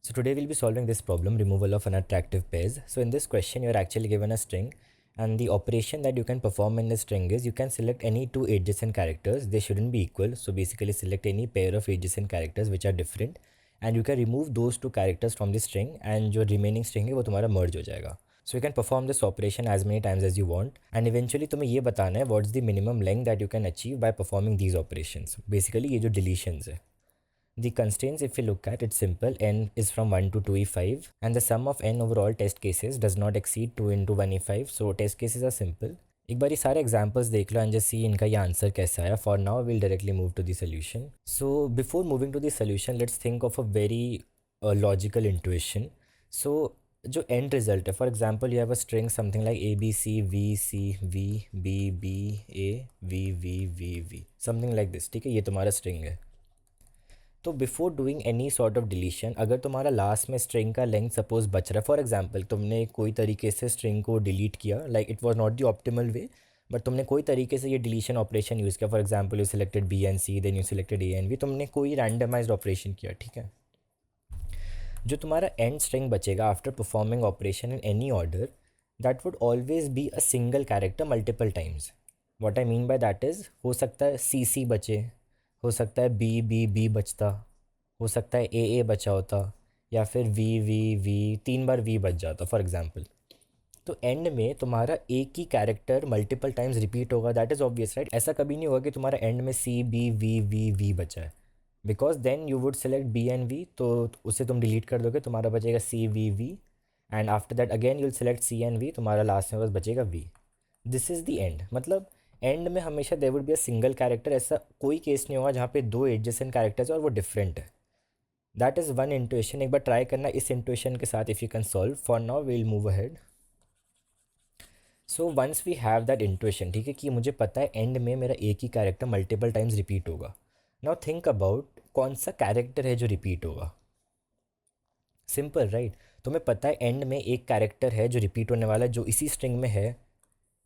So today we'll be solving this problem, removal of unattractive pairs. So in this question you're actually given a string, and the operation that you can perform in the string is you can select any two adjacent characters. They shouldn't be equal, so basically select any pair of adjacent characters which are different, and you can remove those two characters from the string, and जो remaining string है वो तुम्हारा merge हो जाएगा. So you can perform this operation as many times as you want, and eventually तुम्हें ये बताना है what's the minimum length that you can achieve by performing these operations. Basically ये जो deletions है. The constraints, if you look at, it's simple. N is from 1 to 2e5, and the sum of n over all test cases does not exceed 2 into 1e5. So test cases are simple. एक बार ये सारे examples देख लो and just see इनका ये answer कैसा आया. For now will directly move to the solution. So before moving to the solution let's think of a very logical intuition. So जो end result है, for example you have a string something like A B C V C V B A V something like this. ठीक है, ये तुम्हारा string है. तो before doing any sort of deletion, अगर तुम्हारा लास्ट में स्ट्रिंग का लेंथ सपोज बच रहा है, फॉर एग्जांपल तुमने कोई तरीके से स्ट्रिंग को डिलीट किया, like it was not the optimal way, but तुमने कोई तरीके से ये डिलीशन ऑपरेशन यूज़ किया. For example you selected B and C, then you selected A and V, तुमने कोई रैंडमाइज्ड ऑपरेशन किया. ठीक है, जो तुम्हारा एंड स्ट्रिंग बचेगा after performing operation in any order, that would always be a single character multiple times. What I mean by that is, हो सकता है सी सी बचे, हो सकता है बी बचता, हो सकता है ए बचा होता, या फिर वी तीन बार वी बच जाता फॉर एग्जांपल. तो एंड में तुम्हारा एक ही कैरेक्टर मल्टीपल टाइम्स रिपीट होगा. That is obvious right. ऐसा कभी नहीं होगा कि तुम्हारा एंड में सी बी वी बचा है, because then you would select B and V, तो उसे तुम डिलीट कर दोगे, तुम्हारा बचेगा C V, and after that again you will select C and V, तुम्हारा लास्ट में बस बचेगा V. This is the end. मतलब एंड में हमेशा there would be a single character. ऐसा कोई केस नहीं होगा जहाँ पे दो एडजेसेंट कैरेक्टर्स और वो डिफरेंट है. That is one intuition. एक बार ट्राई करना इस इंट्यूशन के साथ, if you can solve. For now we will move ahead. So once we have that intuition, ठीक है, कि मुझे पता है एंड में मेरा एक ही कैरेक्टर मल्टीपल टाइम्स रिपीट होगा. नाउ थिंक अबाउट कौन सा कैरेक्टर है जो रिपीट होगा. Simple right. तुम्हें पता है एंड में एक कैरेक्टर है जो रिपीट होने वाला है, जो इसी स्ट्रिंग में है,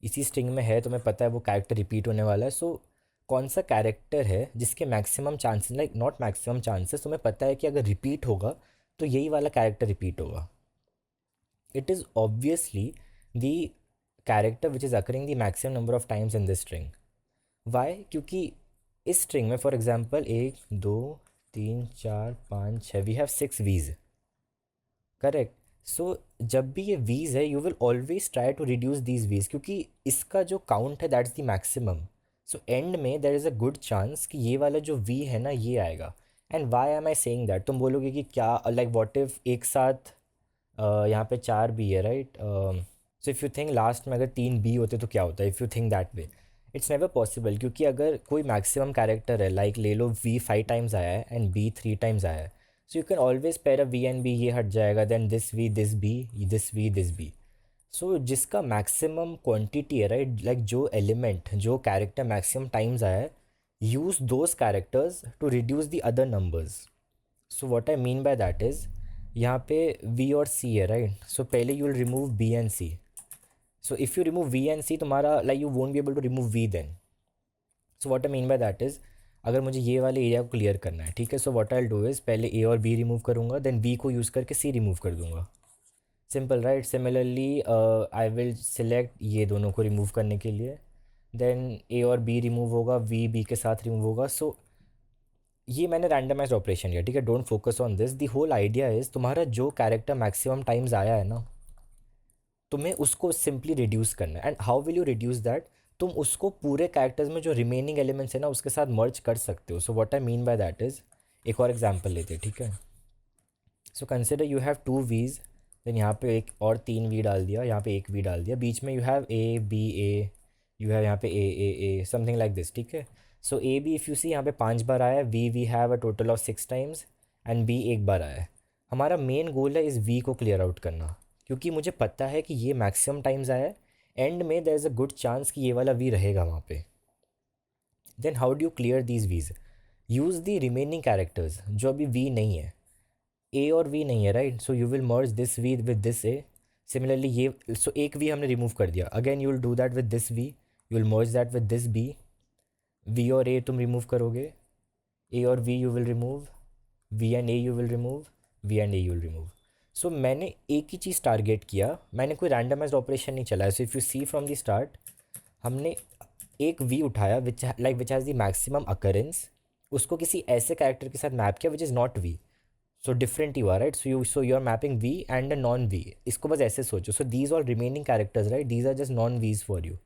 इसी स्ट्रिंग में है, तुम्हें पता है वो कैरेक्टर रिपीट होने वाला है. सो कौन सा कैरेक्टर है जिसके maximum chances, like not maximum chances, तुम्हें पता है कि अगर रिपीट होगा तो यही वाला कैरेक्टर रिपीट होगा. It is obviously the character which is occurring the maximum number of times in this string. Why? क्योंकि इस स्ट्रिंग में फॉर एग्जाम्पल 1 2 3 4 5 6 वी हैव 6 वीज. करेक्ट. सो जब भी ये वीज है you will always try to reduce these Vs, क्योंकि इसका जो काउंट है that's the maximum. So end में there is a good chance कि ये वाला जो वी है ना ये आएगा. And why am I saying that? तुम बोलोगे कि क्या, लाइक व्हाट इफ एक साथ यहाँ पे 4 बी है right. So if you think last में अगर 3 बी होते तो क्या होता है, if you think that way, it's never possible. क्योंकि अगर कोई मैक्सिमम कैरेक्टर है, लाइक ले लो वी 5 टाइम्स आया है एंड बी 3 टाइम्स आया है, so you can always pair a V and B, ये हट जाएगा, then this V this B, this V this B. So जिसका मैक्सिमम क्वांटिटी है राइट, लाइक जो एलिमेंट, जो कैरेक्टर मैक्सिमम टाइम्स आया है, use those characters to reduce the other numbers. So what I mean by that is, यहाँ पे V और C है राइट. सो पहले you will remove B and C. So if you remove V and C, तुम्हारा like you won't be able to remove V then. So what I mean by that is, अगर मुझे ये वाले area को clear करना है, ठीक है, सो what I will do is पहले ए और बी रिमूव करूँगा, देन बी को यूज़ करके सी रिमूव कर दूँगा. Simple right. Similarly I will select ये दोनों को रिमूव करने के लिए, देन ए और बी रिमूव होगा, वी बी के साथ रिमूव होगा. सो ये मैंने रैंडमाइज्ड ऑपरेशन किया. ठीक है, don't focus on this. The whole idea is तुम्हारा जो कैरेक्टर मैक्सिमम टाइम्स आया है ना, तुम्हें उसको सिंपली रिड्यूस करना है. And how will you reduce that? तुम उसको पूरे कैरेक्टर्स में जो रिमेनिंग एलिमेंट्स है ना उसके साथ मर्ज कर सकते हो. सो what I mean by that is, एक और एग्जांपल लेते हैं. ठीक है, सो कंसिडर यू हैव 2 वीज, देन यहाँ पे एक और 3 वी डाल दिया, यहाँ पे एक वी डाल दिया, बीच में you have A B A, you have यहाँ पे ए समथिंग लाइक दिस. ठीक है, so A B if you see यहाँ पे 5 बार आया है, we have a total of 6 times, and B एक बार आया है. हमारा मेन गोल है इस वी को क्लियर आउट करना, क्योंकि मुझे पता है कि ये मैक्सिमम टाइम्स आया है, एंड में there is a good chance कि ये वाला वी रहेगा वहाँ पे. Then how do you clear these Vs? Use the remaining characters जो अभी वी नहीं है. ए और वी नहीं है right, so you will merge this V with this A. Similarly ये, सो एक वी हमने रिमूव कर दिया, again you will do that with this V, you will merge that with this B. V और A तुम remove करोगे, A और V you will remove, V and A you will remove, V and A you will remove. So मैंने एक ही चीज़ target किया, मैंने कोई randomized operation नहीं चलाया। So if you see from the start, हमने एक वी उठाया which has the maximum occurrence, उसको किसी ऐसे कैरेक्टर के साथ मैप किया which is not V. So different ही हुआ, right? So you are mapping V and a non V. इसको बस ऐसे सोचो। So these all remaining characters, right, these are just non Vs for you.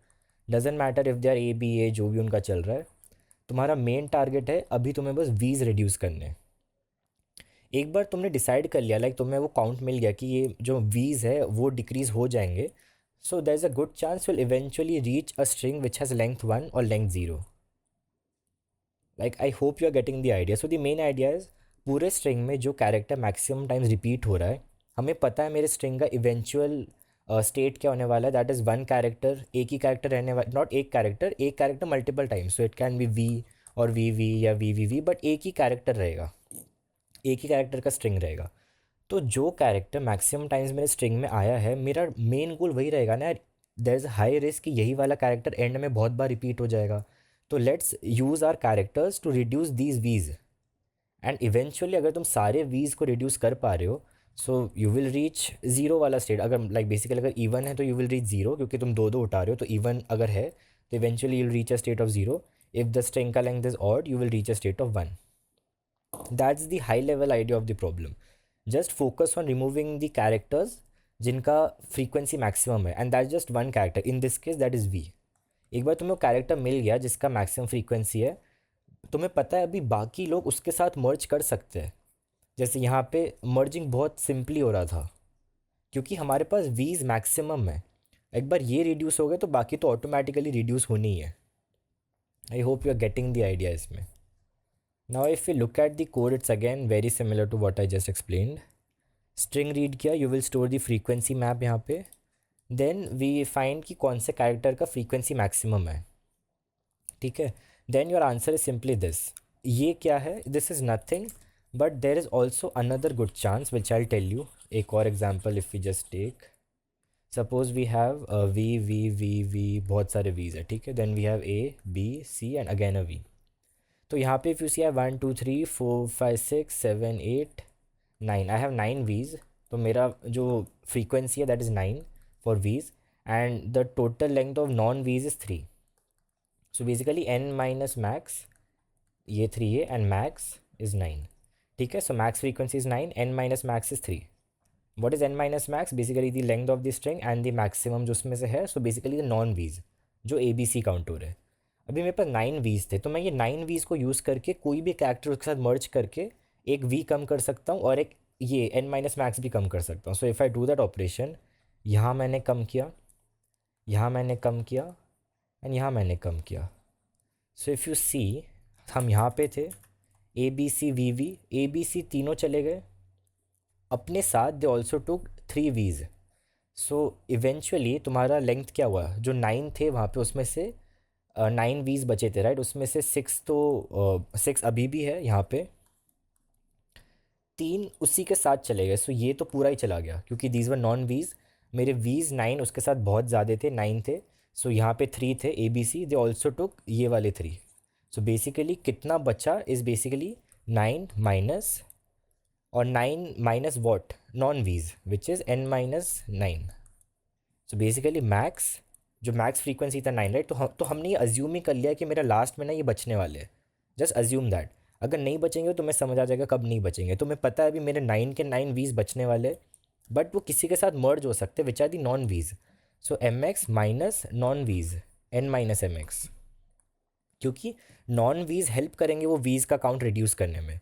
Doesn't matter if they are A B ए, जो भी उनका चल रहा है। तुम्हारा मेन टारगेट है अभी तुम्हें बस वीज रिड्यूस करने हैं। एक बार तुमने डिसाइड कर लिया, लाइक तुम्हें वो काउंट मिल गया कि ये जो वीज है वो डिक्रीज हो जाएंगे, so there is a good chance will eventually reach a string which has length 1 और length 0। Like I hope you are getting the idea. So the main idea is, पूरे स्ट्रिंग में जो कैरेक्टर मैक्सिमम टाइम्स रिपीट हो रहा है, हमें पता है मेरे स्ट्रिंग का इवेंचुअल स्टेट क्या होने वाला है। दैट इज़ वन कैरेक्टर, एक ही कैरेक्टर रहने वाला, नॉट एक character multiple times. So it can be V और वी या वी, बट एक ही कैरेक्टर रहेगा, एक ही कैरेक्टर का स्ट्रिंग रहेगा। तो जो कैरेक्टर मैक्सिमम टाइम्स मेरे स्ट्रिंग में आया है, मेरा मेन गोल वही रहेगा ना यार। देर इज़ हाई रिस्क कि यही वाला कैरेक्टर एंड में बहुत बार रिपीट हो जाएगा। तो let's use our characters to reduce these Vs, and eventually अगर तुम सारे वीज को रिड्यूस कर पा रहे हो, सो यू विल रीच ज़ीरो वाला स्टेट। अगर लाइक बेसिकली अगर इवन है तो यू विल रीच ज़ीरो, क्योंकि तुम दो दो उठा रहे हो। तो इवन अगर है तो eventually you will reach a state of zero. If the string का length is odd, you will reach a state of one. That's the high level idea of the problem. Just focus on removing the characters जिनका frequency maximum है, and that just one character, in this case that is V. एक बार तुम्हें वो character मिल गया जिसका maximum frequency है, तुम्हें पता है अभी बाकी लोग उसके साथ मर्ज कर सकते हैं। जैसे यहाँ पे मर्जिंग बहुत सिंपली हो रहा था, क्योंकि हमारे पास वीज मैक्सिमम है। एक बार ये रिड्यूस हो गए तो बाकी तो ऑटोमेटिकली रिड्यूस होनी ही है। I hope you are getting the idea इसमें। Now if you look at the code, it's again very similar to what I just explained. String read किया, you will store the frequency map यहाँ पे। Then we find कि कौन से character का frequency maximum है, ठीक है। Then your answer is simply this. ये क्या है? This is nothing, but there is also another good chance which I tell you. एक और example if we just take, suppose we have V बहुत सारे वीज है, ठीक है। Then we have A B C and again a V. तो यहाँ पे if you see have 1 2 3 4 5 6 7 8 9, I have 9 Vs. तो मेरा जो फ्रीक्वेंसी है that is 9 for Vs, and the total length of non Vs is 3। So basically N minus max, ये 3 है, and max is 9, ठीक है। So max frequency is 9, N minus max is 3। What is N minus max? Basically the length of the string and the maximum जो उसमें से है। So basically the non वीज जो ए बी सी काउंट हो रहे हैं। अभी मेरे पास 9 वीज थे, तो मैं ये 9 वीज को यूज़ करके कोई भी कैरेक्टर उसके साथ मर्ज करके एक वी कम कर सकता हूँ, और एक ये एन माइनस मैक्स भी कम कर सकता हूँ। So if I do that operation, यहाँ मैंने कम किया, यहाँ मैंने कम किया, एंड यहाँ मैंने कम किया। सो इफ़ यू सी, हम यहाँ पे थे, A B C V V, A B C तीनों चले गए अपने साथ, दे ऑल्सो टुक 3 वीज। सो इवेंचुअली तुम्हारा लेंथ क्या हुआ? जो 9 थे वहाँ पे, उसमें से 9 वीज बचे थे, राइट। उसमें से 6 तो 6 अभी भी है यहाँ पे, 3 उसी के साथ चले गए। सो ये तो पूरा ही चला गया, क्योंकि दीज वर नॉन वीज। मेरे वीज 9 उसके साथ बहुत ज़्यादा थे, 9 थे। सो यहाँ पे 3 थे A B C, they also took ये वाले 3। सो बेसिकली कितना बचा इज़ बेसिकली 9 माइनस, और 9 माइनस वॉट? नॉन वीज which is N minus 9। So basically max, जो मैक्स फ्रीक्वेंसी था 9, राइट। तो हमने ये अज्यूम ही कर लिया कि मेरा लास्ट में ना ये बचने वाले हैं। जस्ट अज्यूम दैट अगर नहीं बचेंगे तो मैं समझ आ जाएगा कब नहीं बचेंगे। तो मैं पता है अभी मेरे 9 के 9 वीज बचने वाले, बट वो किसी के साथ मर्ज हो सकते विच आर दी नॉन वीज। सो एम एक्स माइनस नॉन वीज, एन माइनस एम एक्स, क्योंकि नॉन वीज हेल्प करेंगे वो वीज का काउंट रिड्यूस करने में।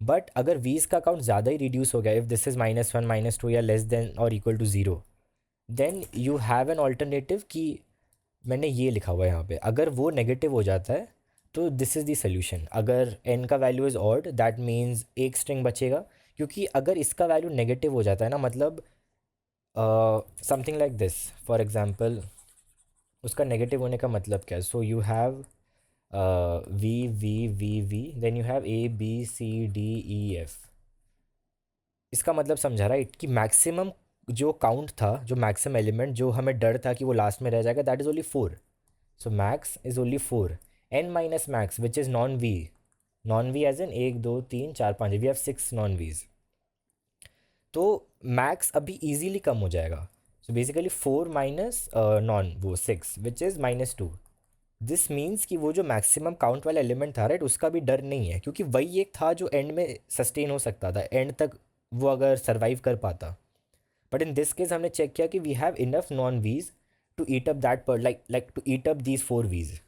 बट अगर वीज का काउंट ज़्यादा ही रिड्यूस हो गया, इफ़ दिस इज़ -1 -2 या लेस देन और equal to zero, then you have an alternative कि मैंने ये लिखा हुआ है यहाँ पे, अगर वो नेगेटिव हो जाता है तो दिस इज़ द सोल्यूशन। अगर एन का value is odd, that means एक स्ट्रिंग बचेगा, क्योंकि अगर इसका वैल्यू नेगेटिव हो जाता है ना, मतलब something like this for example, उसका नेगेटिव होने का मतलब क्या है? So you have V V V V, then you have A B C D E F. इसका मतलब समझा, राइट, कि मैक्सिमम जो काउंट था, जो मैक्सिमम एलिमेंट जो हमें डर था कि वो लास्ट में रह जाएगा, that is only 4। So max is only 4। N minus max which is non V, non V as N 1 2 3 4 5, we have 6 non Vs. तो मैक्स अभी इजीली कम हो जाएगा. सो बेसिकली 4 माइनस नॉन वो 6 विच इज़ -2. दिस मीन्स कि वो जो maximum count वाला element था राइट, उसका भी डर नहीं है, क्योंकि वही एक था जो एंड में सस्टेन हो सकता था, एंड तक वो अगर सर्वाइव कर पाता. बट इन दिस केस हमने चेक किया कि we have enough non Vs to eat up that पर like to eat up these 4 Vs.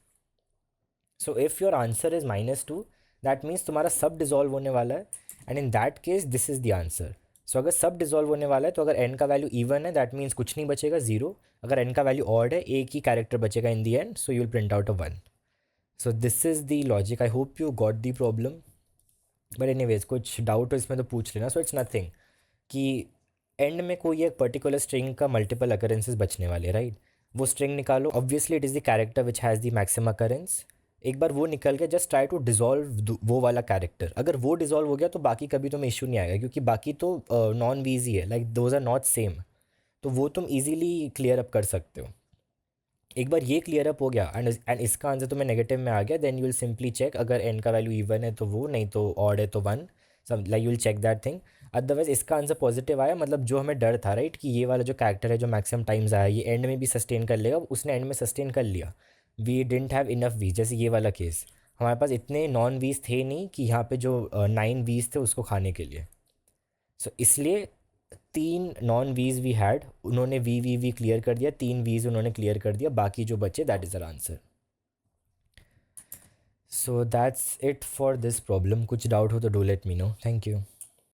So if your answer is -2, that means तुम्हारा सब डिजॉल्व होने वाला है, and in that case this is the answer. So अगर सब dissolve होने वाला है तो अगर एन का वैल्यू इवन है दैट मीन्स कुछ नहीं बचेगा, जीरो. अगर एन का वैल्यू ऑड है, एक ही कैरेक्टर बचेगा in the end, so you will print out a 1. So this is the logic. I hope you got the problem. But anyways कुछ डाउट हो इसमें तो पूछ लेना. सो इट्स नथिंग कि एंड में कोई एक पर्टिकुलर स्ट्रिंग का मल्टीपल अकरेंसेस बचने वाले, राइट. वो स्ट्रिंग निकालो, obviously it is the character which has the maximum occurrence. एक बार वो निकल गया, जस्ट ट्राई टू डिजॉल्व वो वाला कैरेक्टर. अगर वो डिजॉल्व हो गया तो बाकी कभी तुम्हें इशू नहीं आएगा, क्योंकि बाकी तो नॉन वीज ही है, like those are not same. तो वो तुम इजीली क्लियर अप कर सकते हो. एक बार ये क्लियर अप हो गया एंड इसका आंसर तुम्हें नेगेटिव में आ गया, then you will simply check, अगर एन का वैल्यू इवन है तो वो, नहीं तो ऑड है तो 1. सब like you will check that thing. Otherwise इसका आंसर पॉजिटिव आया, मतलब जो हमें डर था राइट कि ये वाला जो कैरेक्टर है जो मैक्सिमम टाइम्स आया ये एंड में भी सस्टेन कर लेगा, उसने एंड में सस्टेन कर लिया. वी डिडंट हैव इनफ वीज, जैसे ये वाला केस हमारे पास इतने नॉन वीज थे नहीं कि यहाँ पे जो 9 वीज थे उसको खाने के लिए. सो इसलिए 3 नॉन वीज वी हैड, उन्होंने वी क्लियर कर दिया, 3 वीज उन्होंने क्लियर कर दिया, बाकी जो बचे that is our answer. So that's it for this problem. कुछ डाउट हो तो do let me know. Thank you.